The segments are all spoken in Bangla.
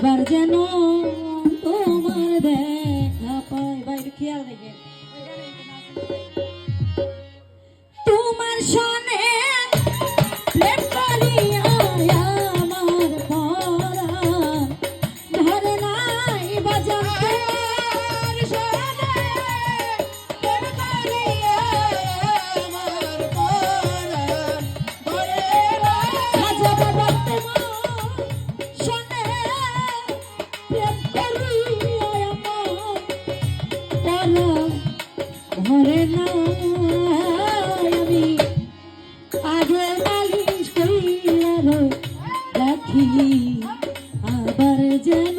আবার যেন তোমার দেখা পাই। বাইরে খেয়াল রেখে তোমার সনে প্রেম করিয়া আমার পরাণ ধরে নাই বাজার তোমার সনে প্রেম করিয়া আমার পরাণ ধরে নাই হাজার তোমার সনে প্রেম করিয়া আমার পরাণ ধরে নাই আমি আগে নালিশ কইরা রাখি আবার যেন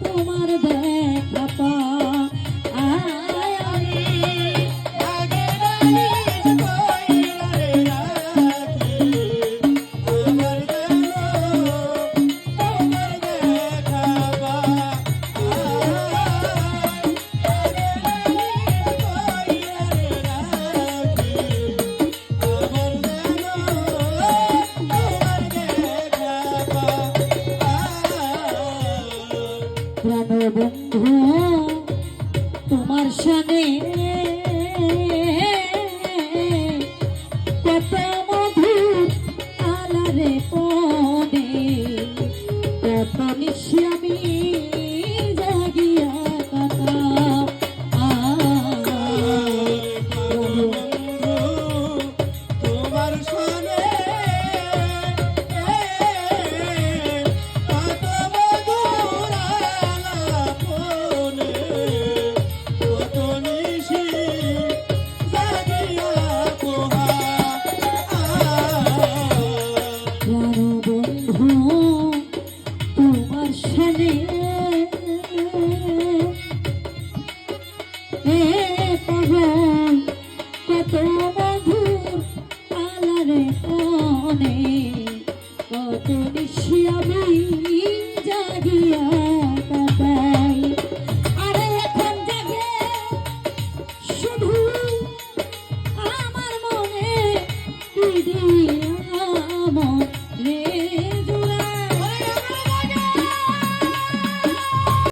তোমার দেখা পাই আমি আগে নালিশ কইরা রাখি আবার যেন তোমার দেখা প্রাণ বন্ধু তোমার সনে